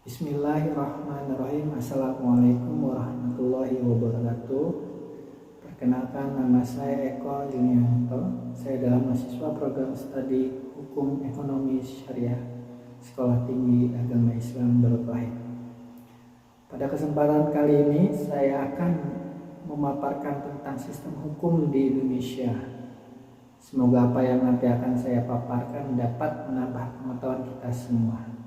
Bismillahirrahmanirrahim. Assalamualaikum warahmatullahi wabarakatuh. Perkenalkan, nama saya Eko Junianto. Saya adalah mahasiswa program studi Hukum Ekonomi Syariah Sekolah Tinggi Agama Islam Darul Wahid. Pada kesempatan kali ini saya akan memaparkan tentang sistem hukum di Indonesia. Semoga apa yang nanti akan saya paparkan dapat menambah pengetahuan kita semua.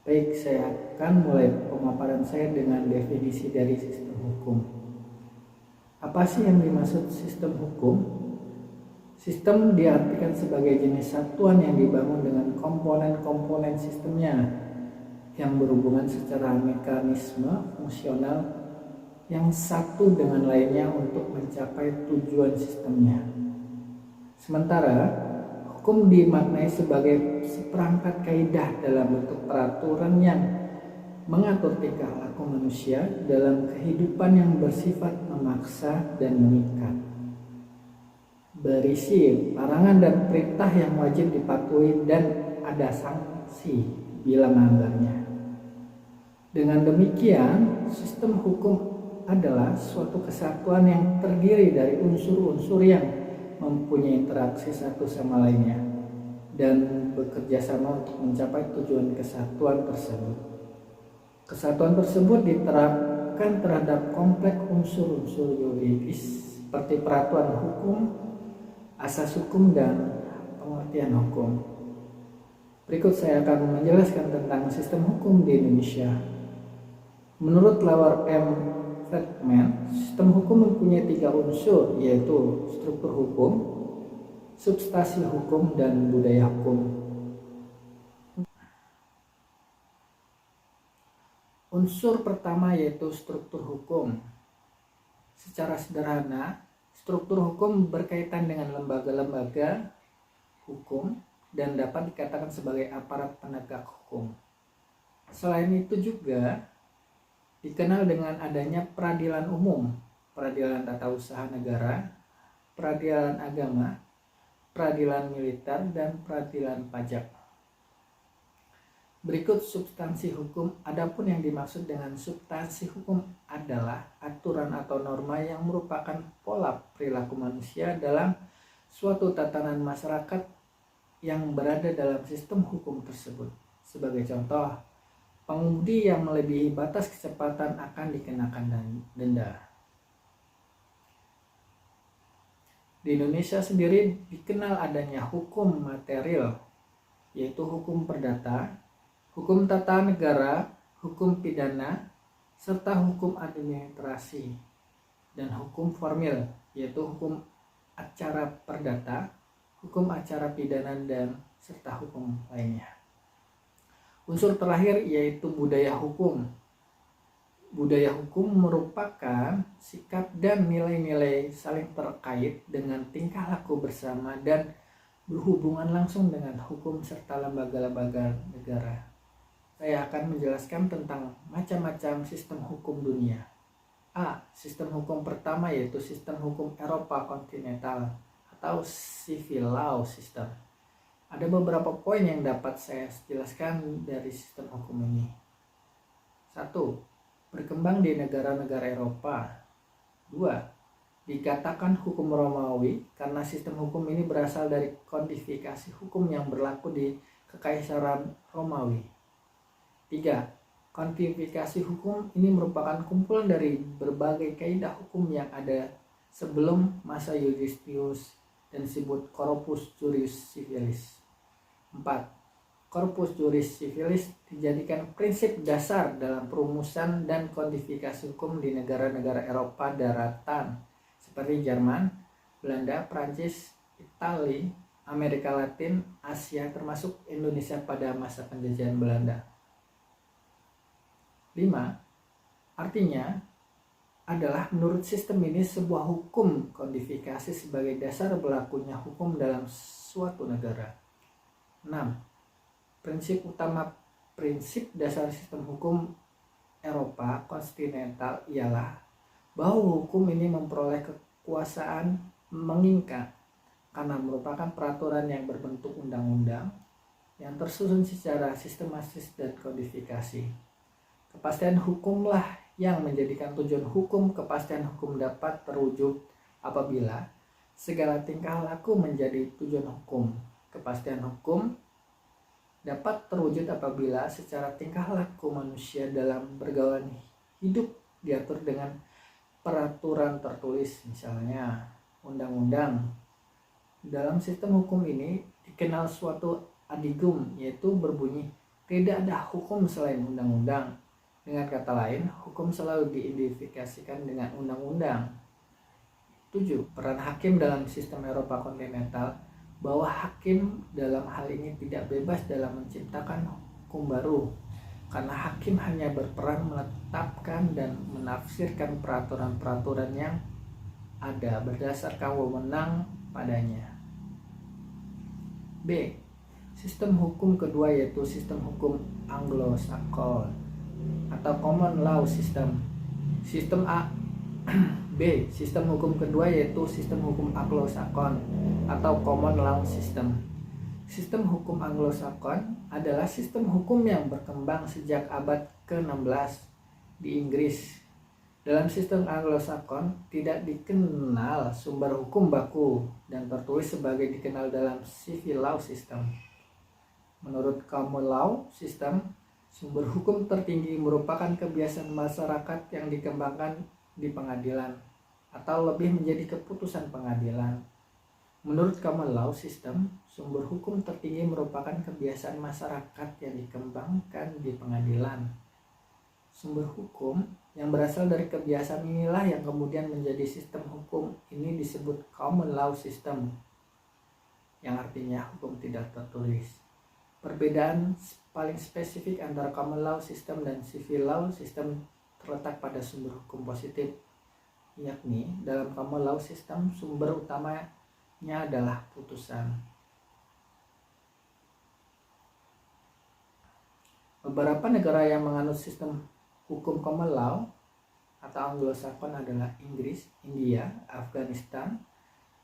Baik, saya akan mulai pemaparan saya dengan definisi dari sistem hukum. Apa sih yang dimaksud sistem hukum? Sistem diartikan sebagai jenis satuan yang dibangun dengan komponen-komponen sistemnya yang berhubungan secara mekanisme fungsional yang satu dengan lainnya untuk mencapai tujuan sistemnya. Sementara hukum dimaknai sebagai seperangkat kaidah dalam bentuk peraturan yang mengatur tingkah laku manusia dalam kehidupan yang bersifat memaksa dan mengikat. Berisi larangan dan perintah yang wajib dipatuhi dan ada sanksi bila melanggarnya. Dengan demikian, sistem hukum adalah suatu kesatuan yang terdiri dari unsur-unsur yang mempunyai interaksi satu sama lainnya dan bekerja sama untuk mencapai tujuan kesatuan tersebut. Kesatuan tersebut diterapkan terhadap kompleks unsur-unsur yuridis seperti peraturan hukum, asas hukum, dan pengertian hukum. Berikut saya akan menjelaskan tentang sistem hukum di Indonesia. Menurut Lawar M. Friedman, sistem hukum mempunyai 3 unsur, yaitu struktur hukum, substansi hukum, dan budaya hukum. Unsur pertama yaitu struktur hukum. Secara sederhana, struktur hukum berkaitan dengan lembaga-lembaga hukum dan dapat dikatakan sebagai aparat penegak hukum. Selain itu juga dikenal dengan adanya peradilan umum, peradilan tata usaha negara, peradilan agama, peradilan militer, dan peradilan pajak. Berikut substansi hukum. Adapun yang dimaksud dengan substansi hukum adalah aturan atau norma yang merupakan pola perilaku manusia dalam suatu tatanan masyarakat yang berada dalam sistem hukum tersebut. Sebagai contoh, pengemudi yang melebihi batas kecepatan akan dikenakan denda. Di Indonesia sendiri dikenal adanya hukum material, yaitu hukum perdata, hukum tata negara, hukum pidana, serta hukum administrasi, dan hukum formil, yaitu hukum acara perdata, hukum acara pidana, dan serta hukum lainnya. Unsur terakhir yaitu budaya hukum. Budaya hukum merupakan sikap dan nilai-nilai saling terkait dengan tingkah laku bersama dan berhubungan langsung dengan hukum serta lembaga-lembaga negara. Saya akan menjelaskan tentang macam-macam sistem hukum dunia. A. Sistem hukum pertama yaitu sistem hukum Eropa kontinental atau civil law system. Ada beberapa poin yang dapat saya jelaskan dari sistem hukum ini. 1. Berkembang di negara-negara Eropa. 2. Dikatakan hukum Romawi karena sistem hukum ini berasal dari kodifikasi hukum yang berlaku di Kekaisaran Romawi. 3. Kodifikasi hukum ini merupakan kumpulan dari berbagai kaidah hukum yang ada sebelum masa Justinianus dan disebut Corpus Juris Civilis. 4. Corpus Juris Civilis dijadikan prinsip dasar dalam perumusan dan kodifikasi hukum di negara-negara Eropa daratan seperti Jerman, Belanda, Prancis, Italia, Amerika Latin, Asia termasuk Indonesia pada masa penjajahan Belanda. 5. Artinya adalah menurut sistem ini sebuah hukum kodifikasi sebagai dasar berlakunya hukum dalam suatu negara. 6. Prinsip utama prinsip dasar sistem hukum Eropa kontinental ialah bahwa hukum ini memperoleh kekuasaan mengikat karena merupakan peraturan yang berbentuk undang-undang yang tersusun secara sistematis dan kodifikasi. Kepastian hukumlah yang menjadikan tujuan hukum. Kepastian hukum dapat terwujud apabila segala tingkah laku menjadi tujuan hukum. Kepastian hukum dapat terwujud apabila secara tingkah laku manusia dalam pergaulan hidup diatur dengan peraturan tertulis, misalnya undang-undang. Dalam sistem hukum ini dikenal suatu adigum, yaitu berbunyi tidak ada hukum selain undang-undang. Dengan kata lain, hukum selalu diidentifikasikan dengan undang-undang. 7. Peran hakim dalam sistem Eropa kontinental, bahwa hakim dalam hal ini tidak bebas dalam menciptakan hukum baru, karena hakim hanya berperan menetapkan dan menafsirkan peraturan-peraturan yang ada berdasarkan wewenang padanya. B. Sistem hukum kedua yaitu sistem hukum Anglo-Saxon atau Common Law System. B. Sistem hukum kedua yaitu sistem hukum Anglo-Saxon atau Common Law System. Sistem hukum Anglo-Saxon adalah sistem hukum yang berkembang sejak abad ke-16 di Inggris. Dalam sistem Anglo-Saxon tidak dikenal sumber hukum baku dan tertulis sebagai dikenal dalam Civil Law System. Menurut Common Law System, sumber hukum tertinggi merupakan kebiasaan masyarakat yang dikembangkan di pengadilan atau lebih menjadi keputusan pengadilan. Menurut Common Law System, sumber hukum tertinggi merupakan kebiasaan masyarakat yang dikembangkan di pengadilan. Sumber hukum yang berasal dari kebiasaan inilah yang kemudian menjadi sistem hukum. Ini disebut Common Law System, yang artinya hukum tidak tertulis. Perbedaan paling spesifik antara Common Law System dan Civil Law System terletak pada sumber hukum positif, yakni dalam Common Law System sumber utamanya adalah putusan. Beberapa negara yang menganut sistem hukum Common Law atau Anglo-Saxon adalah Inggris, India, Afghanistan,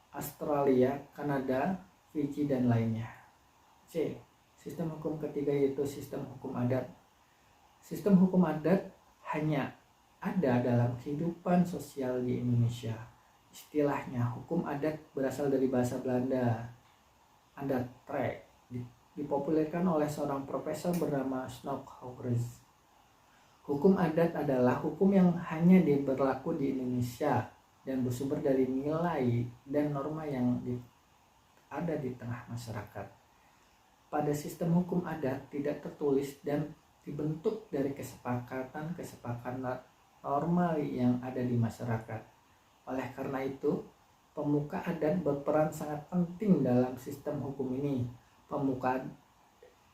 Australia, Kanada, Fiji, dan lainnya. C. Sistem hukum ketiga yaitu sistem hukum adat. Sistem hukum adat hanya ada dalam kehidupan sosial di Indonesia. Istilahnya hukum adat berasal dari bahasa Belanda. Adatrecht dipopulerkan oleh seorang profesor bernama Snodgrass. Hukum adat adalah hukum yang hanya berlaku di Indonesia dan bersumber dari nilai dan norma yang ada di tengah masyarakat. Pada sistem hukum adat tidak tertulis dan dibentuk dari kesepakatan normal yang ada di masyarakat. Oleh karena itu, pemuka adat berperan sangat penting dalam sistem hukum ini. Pemuka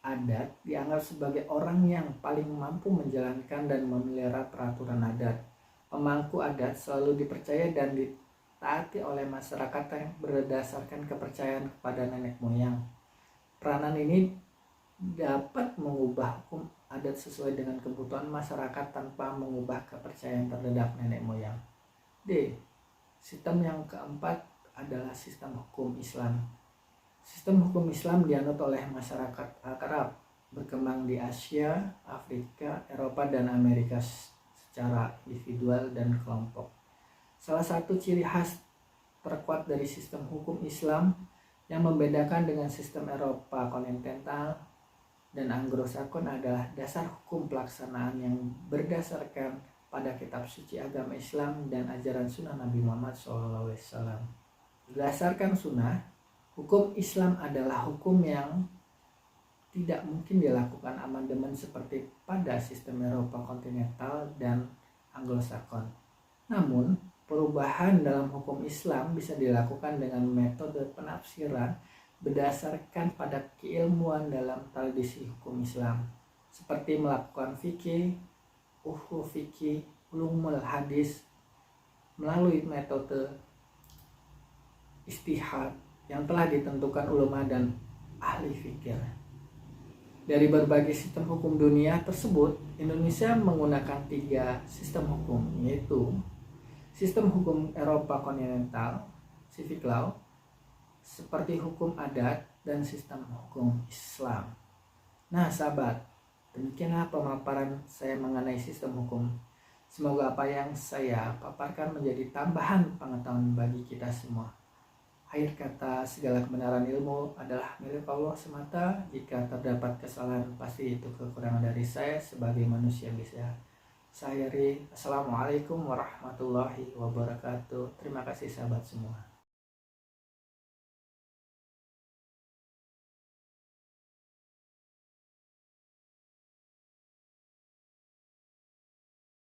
adat dianggap sebagai orang yang paling mampu menjalankan dan memelihara peraturan adat. Pemangku adat selalu dipercaya dan ditaati oleh masyarakat yang berdasarkan kepercayaan kepada nenek moyang. Peranan ini dapat mengubah hukum adat sesuai dengan kebutuhan masyarakat tanpa mengubah kepercayaan terhadap nenek moyang. D. Sistem yang keempat adalah sistem hukum Islam. Sistem hukum Islam dianut oleh masyarakat Arab, berkembang di Asia, Afrika, Eropa, dan Amerika secara individual dan kelompok. Salah satu ciri khas terkuat dari sistem hukum Islam yang membedakan dengan sistem Eropa kontinental dan Anglo-Saxon adalah dasar hukum pelaksanaan yang berdasarkan pada kitab suci agama Islam dan ajaran sunnah Nabi Muhammad SAW. Berdasarkan sunnah, hukum Islam adalah hukum yang tidak mungkin dilakukan amandemen seperti pada sistem Eropa kontinental dan Anglo-Saxon. Namun, perubahan dalam hukum Islam bisa dilakukan dengan metode penafsiran berdasarkan pada keilmuan dalam tradisi hukum Islam, seperti melakukan fikih, usul fikih, ulumul hadis melalui metode ijtihad yang telah ditentukan ulama dan ahli fikih. Dari berbagai sistem hukum dunia tersebut, Indonesia menggunakan 3 sistem hukum, yaitu sistem hukum Eropa kontinental, Civil Law, seperti hukum adat, dan sistem hukum Islam. Nah sahabat, demikianlah pemaparan saya mengenai sistem hukum. Semoga apa yang saya paparkan menjadi tambahan pengetahuan bagi kita semua. Akhir kata, segala kebenaran ilmu adalah milik Allah semata. Jika terdapat kesalahan, pasti itu kekurangan dari saya sebagai manusia biasa. Saya akhiri. Assalamualaikum warahmatullahi wabarakatuh. Terima kasih sahabat semua.